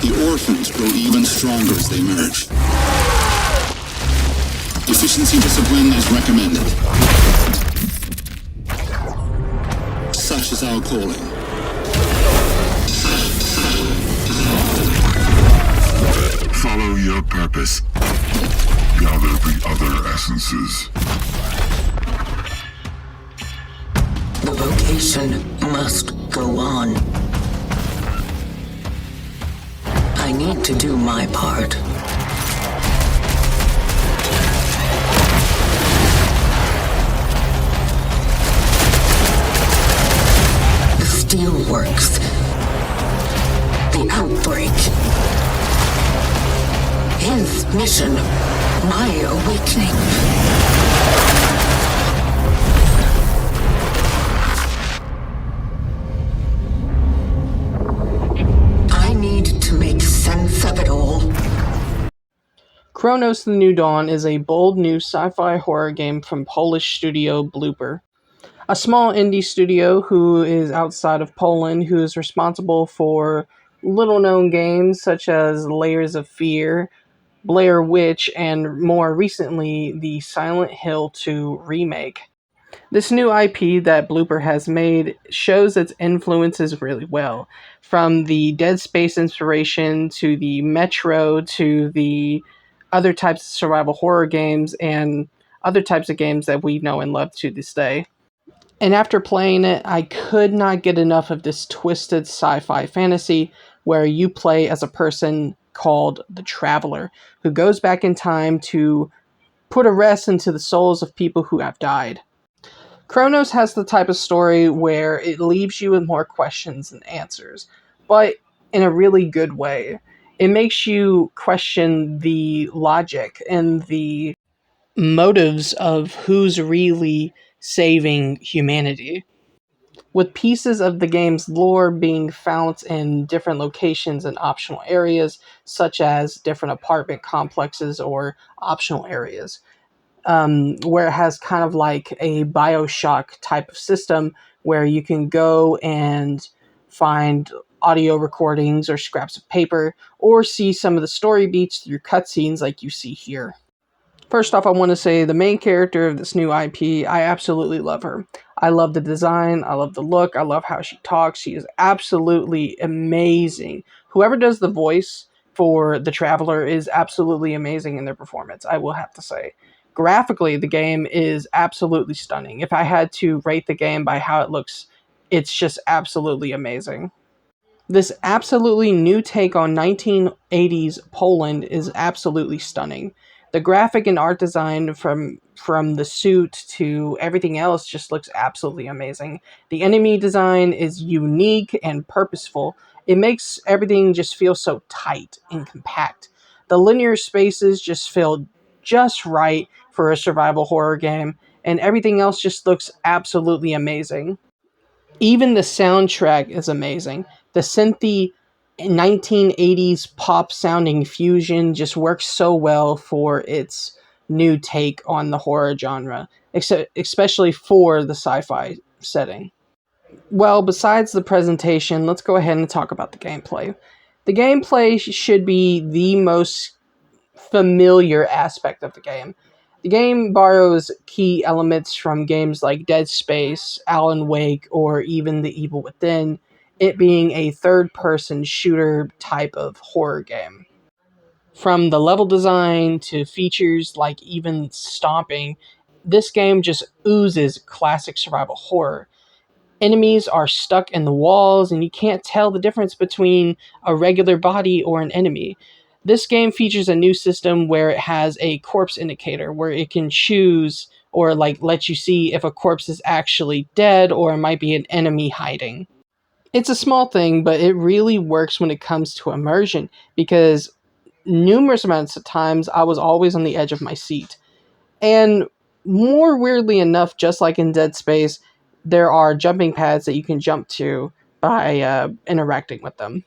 The orphans grow even stronger as they merge. Efficiency discipline is recommended. Such is our calling. Follow your purpose. Gather the other essences. The vocation must go on. I need to do my part. The steelworks. The outbreak. His mission. My awakening. To make sense of it all. Cronos: The New Dawn is a bold new sci-fi horror game from Polish studio Blooper, a small indie studio who is outside of Poland, who is responsible for little-known games such as Layers of Fear, Blair Witch, and more recently, the Silent Hill 2 remake. This new IP that Blooper has made shows its influences really well, from the Dead Space inspiration to the Metro to the other types of survival horror games and other types of games that we know and love to this day. And after playing it, I could not get enough of this twisted sci-fi fantasy where you play as a person called the Traveler, who goes back in time to put a rest into the souls of people who have died. Cronos has the type of story where it leaves you with more questions than answers, but in a really good way. It makes you question the logic and the motives of who's really saving humanity. With pieces of the game's lore being found in different locations and optional areas, such as different apartment complexes or optional areas. Where it has kind of like a BioShock type of system where you can go and find audio recordings or scraps of paper or see some of the story beats through cutscenes like you see here. First off, I want to say the main character of this new IP, I absolutely love her. I love the design, I love the look, I love how she talks. She is absolutely amazing. Whoever does the voice for the Traveler is absolutely amazing in their performance, I will have to say. Graphically, the game is absolutely stunning. If I had to rate the game by how it looks, it's just absolutely amazing. This absolutely new take on 1980s Poland is absolutely stunning. The graphic and art design from the suit to everything else just looks absolutely amazing. The enemy design is unique and purposeful. It makes everything just feel so tight and compact. The linear spaces just feel just right for a survival horror game, and everything else just looks absolutely amazing. Even the soundtrack is amazing. The synthy 1980s pop sounding fusion just works so well for its new take on the horror genre, especially for the sci-fi setting. Well, besides the presentation, let's go ahead and talk about the gameplay. The gameplay should be the most familiar aspect of the game. The game borrows key elements from games like Dead Space, Alan Wake, or even The Evil Within, it being a third-person shooter type of horror game. From the level design to features like even stomping, this game just oozes classic survival horror. Enemies are stuck in the walls, and you can't tell the difference between a regular body or an enemy. This game features a new system where it has a corpse indicator, where it can choose or let you see if a corpse is actually dead or it might be an enemy hiding. It's a small thing, but it really works when it comes to immersion, because numerous amounts of times I was always on the edge of my seat. And more weirdly enough, just like in Dead Space, there are jumping pads that you can jump to by interacting with them,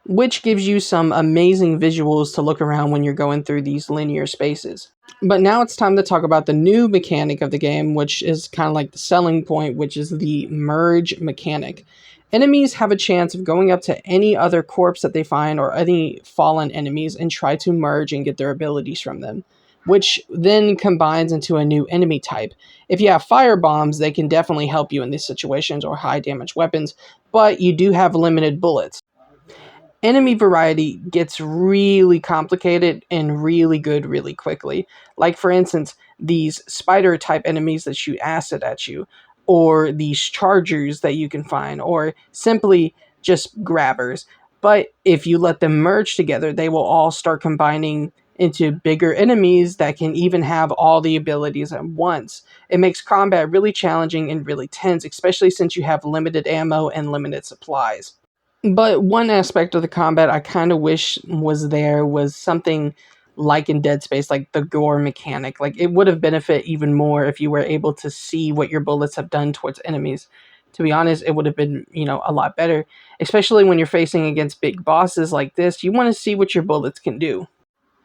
which gives you some amazing visuals to look around when you're going through these linear spaces. But now it's time to talk about the new mechanic of the game, which is kind of like the selling point, which is the merge mechanic. Enemies have a chance of going up to any other corpse that they find or any fallen enemies and try to merge and get their abilities from them, which then combines into a new enemy type. If you have fire bombs, they can definitely help you in these situations, or high damage weapons, but you do have limited bullets. Enemy variety gets really complicated and really good really quickly. Like, for instance, these spider type enemies that shoot acid at you, or these chargers that you can find, or simply just grabbers. But if you let them merge together, they will all start combining into bigger enemies that can even have all the abilities at once. It makes combat really challenging and really tense, especially since you have limited ammo and limited supplies. But one aspect of the combat I kind of wish was there was something like in Dead Space, like the gore mechanic. Like, it would have benefit even more if you were able to see what your bullets have done towards enemies. To be honest, it would have been, a lot better. Especially when you're facing against big bosses like this, you want to see what your bullets can do.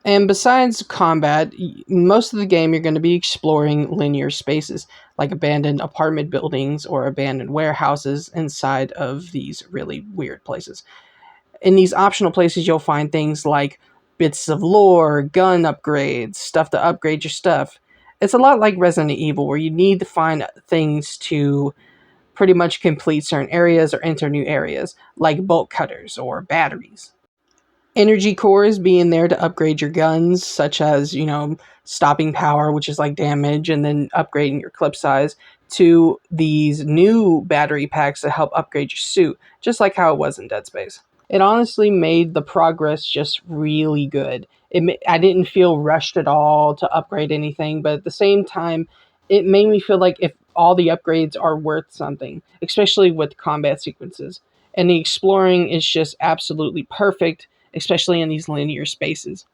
And besides combat, most of the game you're going to be exploring linear spaces, like abandoned apartment buildings or abandoned warehouses inside of these really weird places. In these optional places, you'll find things like bits of lore, gun upgrades, stuff to upgrade your stuff. It's a lot like Resident Evil, where you need to find things to pretty much complete certain areas or enter new areas, like bolt cutters or batteries. Energy cores being there to upgrade your guns, such as, stopping power, which is like damage, and then upgrading your clip size, to these new battery packs that help upgrade your suit, just like how it was in Dead Space. It honestly made the progress just really good. I didn't feel rushed at all to upgrade anything, but at the same time, it made me feel like if all the upgrades are worth something, especially with combat sequences. And the exploring is just absolutely perfect, especially in these linear spaces.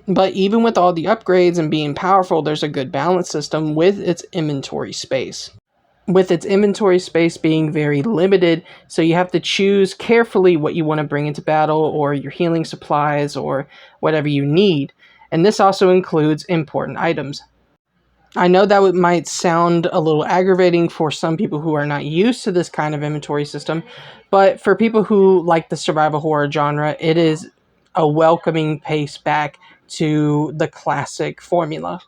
But even with all the upgrades and being powerful, there's a good balance system with its inventory space. With its inventory space being very limited, so you have to choose carefully what you want to bring into battle, or your healing supplies, or whatever you need. And this also includes important items. I know that it might sound a little aggravating for some people who are not used to this kind of inventory system, but for people who like the survival horror genre, it is a welcoming pace back to the classic formula.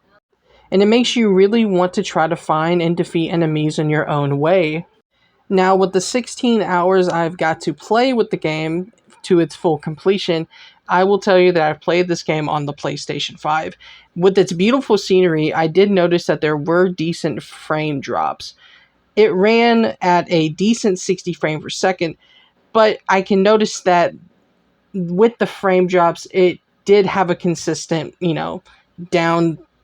And it makes you really want to try to find and defeat enemies in your own way. Now, with the 16 hours I've got to play with the game to its full completion, I will tell you that I've played this game on the PlayStation 5. With its beautiful scenery, I did notice that there were decent frame drops. It ran at a decent 60 frames per second, but I can notice that with the frame drops, it did have a consistent,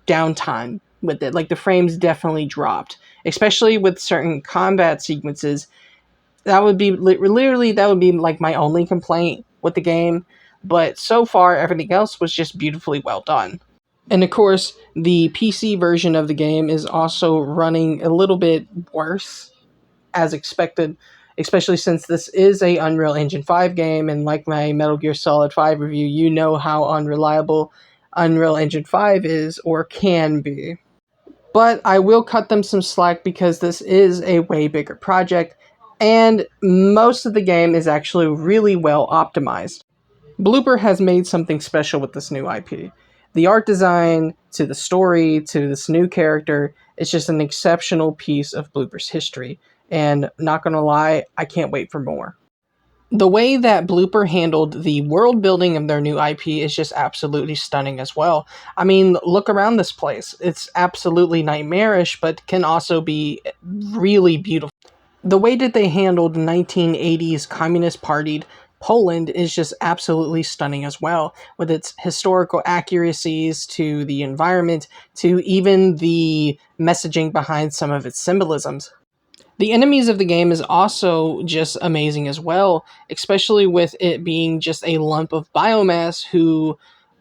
downtime with it. Like, the frames definitely dropped, especially with certain combat sequences. That would be literally, that would be like my only complaint with the game. But so far, everything else was just beautifully well done. And of course, the PC version of the game is also running a little bit worse, as expected, especially since this is a Unreal Engine 5 game, and like my Metal Gear Solid 5 review, you know how unreliable Unreal Engine 5 is, or can be. But I will cut them some slack because this is a way bigger project, and most of the game is actually really well optimized. Blooper has made something special with this new IP. The art design, to the story, to this new character, it's just an exceptional piece of Blooper's history. And not gonna lie, I can't wait for more. The way that Blooper handled the world building of their new IP is just absolutely stunning as well. I mean, look around this place. It's absolutely nightmarish, but can also be really beautiful. The way that they handled 1980s communist partied Poland is just absolutely stunning as well, with its historical accuracies to the environment, to even the messaging behind some of its symbolisms. The enemies of the game is also just amazing as well, especially with it being just a lump of biomass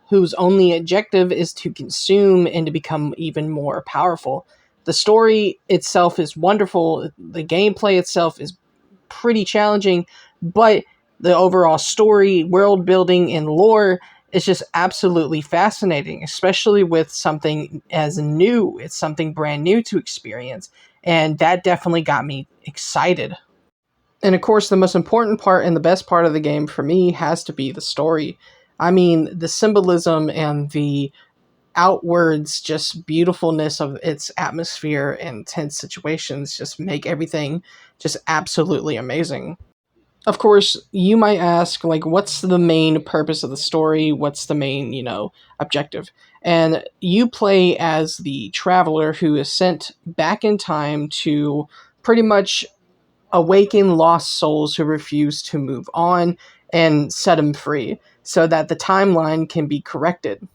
whose only objective is to consume and to become even more powerful. The story itself is wonderful, the gameplay itself is pretty challenging, but the overall story, world building, and lore is just absolutely fascinating, especially with something as new. It's something brand new to experience, and that definitely got me excited. And of course, the most important part and the best part of the game for me has to be the story. I mean, the symbolism and the outwards just beautifulness of its atmosphere and tense situations just make everything just absolutely amazing. Of course, you might ask, like, what's the main purpose of the story? What's the main, objective? And you play as the traveler who is sent back in time to pretty much awaken lost souls who refuse to move on and set them free so that the timeline can be corrected.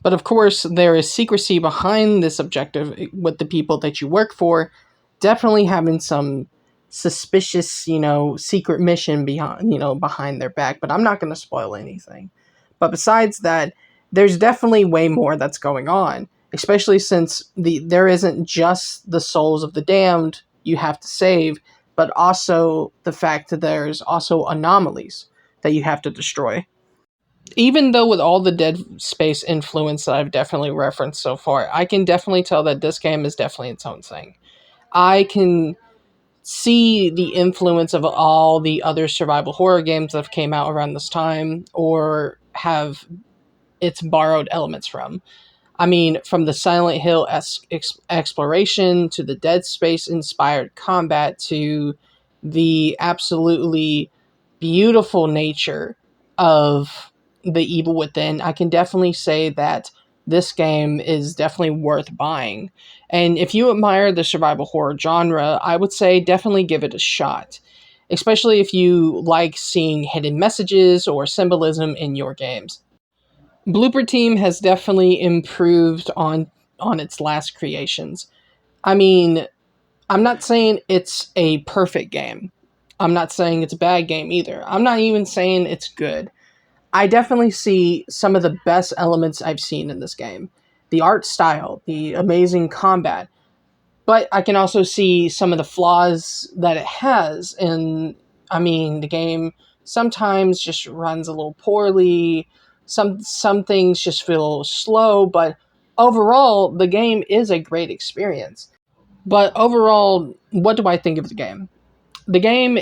But of course, there is secrecy behind this objective with the people that you work for, definitely having some suspicious, secret mission behind their back. But I'm not going to spoil anything. But besides that, there's definitely way more that's going on, especially since there isn't just the souls of the damned you have to save, but also the fact that there's also anomalies that you have to destroy. Even though with all the Dead Space influence that I've definitely referenced so far, I can definitely tell that this game is definitely its own thing. I can see the influence of all the other survival horror games that have came out around this time or have its borrowed elements from. I mean, from the Silent Hill exploration to the Dead Space inspired combat to the absolutely beautiful nature of the Evil Within, I can definitely say that this game is definitely worth buying. And if you admire the survival horror genre, I would say definitely give it a shot, especially if you like seeing hidden messages or symbolism in your games. Blooper Team has definitely improved on its last creations. I mean, I'm not saying it's a perfect game. I'm not saying it's a bad game either. I'm not even saying it's good. I definitely see some of the best elements I've seen in this game. The art style, the amazing combat, but I can also see some of the flaws that it has. And I mean, the game sometimes just runs a little poorly. Some things just feel slow, but overall, the game is a great experience. But overall, what do I think of the game? The game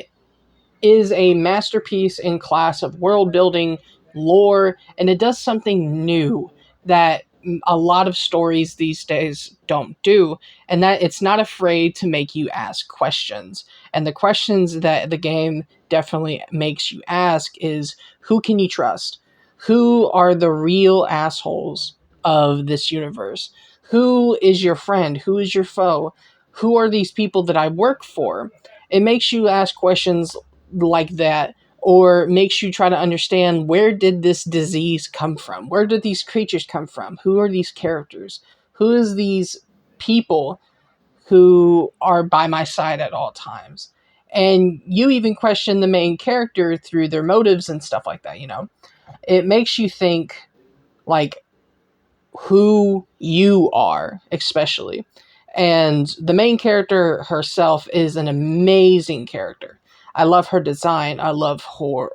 is a masterpiece in class of world building, lore, and it does something new that a lot of stories these days don't do, and that it's not afraid to make you ask questions. And the questions that the game definitely makes you ask is, who can you trust? Who are the real assholes of this universe? Who is your friend? Who is your foe? Who are these people that I work for? It makes you ask questions like that, or makes you try to understand, where did this disease come from? Where did these creatures come from? Who are these characters? Who is these people who are by my side at all times? And you even question the main character through their motives and stuff like that. It makes you think, like, who you are, especially. And the main character herself is an amazing character. I love her design. I love her.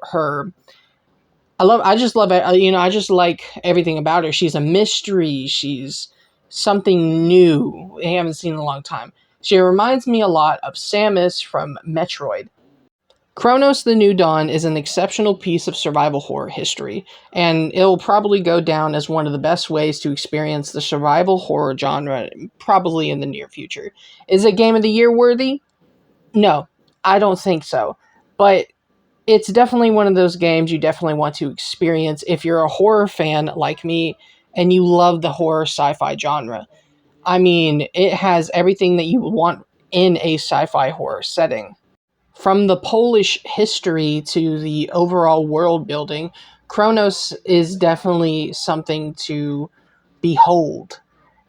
I just love it. I just like everything about her. She's a mystery. She's something new I haven't seen in a long time. She reminds me a lot of Samus from Metroid. Cronos the New Dawn is an exceptional piece of survival horror history, and it'll probably go down as one of the best ways to experience the survival horror genre, probably in the near future. Is it Game of the Year worthy? No, I don't think so. But it's definitely one of those games you definitely want to experience if you're a horror fan like me and you love the horror sci-fi genre. I mean, it has everything that you would want in a sci-fi horror setting. From the Polish history to the overall world building, Kronos is definitely something to behold.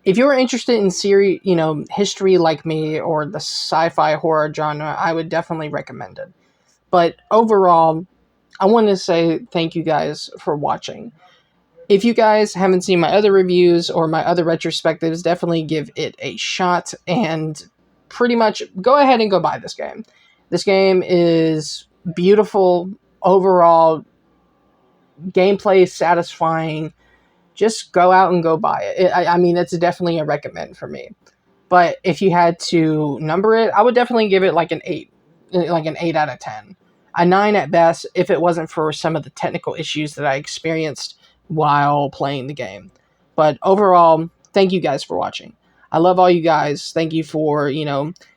If you're interested in history like me or the sci-fi horror genre, I would definitely recommend it. But overall, I want to say thank you guys for watching. If you guys haven't seen my other reviews or my other retrospectives, definitely give it a shot and pretty much go ahead and go buy this game. This game is beautiful overall, gameplay satisfying. Just go out and go buy it. I mean, it's definitely a recommend for me. But if you had to number it, I would definitely give it like an 8. like an 8 out of 10. A 9 at best if it wasn't for some of the technical issues that I experienced while playing the game. But overall, thank you guys for watching. I love all you guys. Thank you for,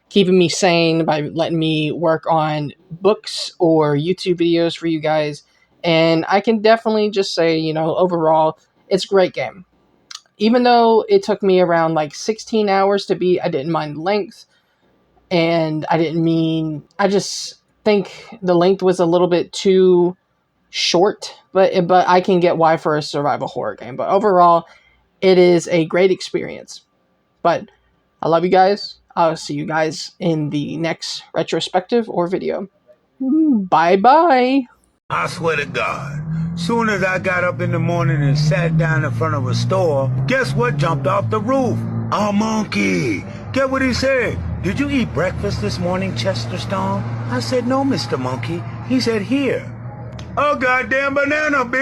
keeping me sane by letting me work on books or YouTube videos for you guys. And I can definitely just say, overall, it's a great game. Even though it took me around like 16 hours to beat, I didn't mind the length. And I just think the length was a little bit too short, but I can get why for a survival horror game. But overall, it is a great experience. But I love you guys. I'll see you guys in the next retrospective or video. Bye-bye. I swear to God, soon as I got up in the morning and sat down in front of a store, guess what jumped off the roof? A monkey. Get what he said? Did you eat breakfast this morning, Chesterstone? I said, no, Mr. Monkey. He said, here. A goddamn banana, bitch.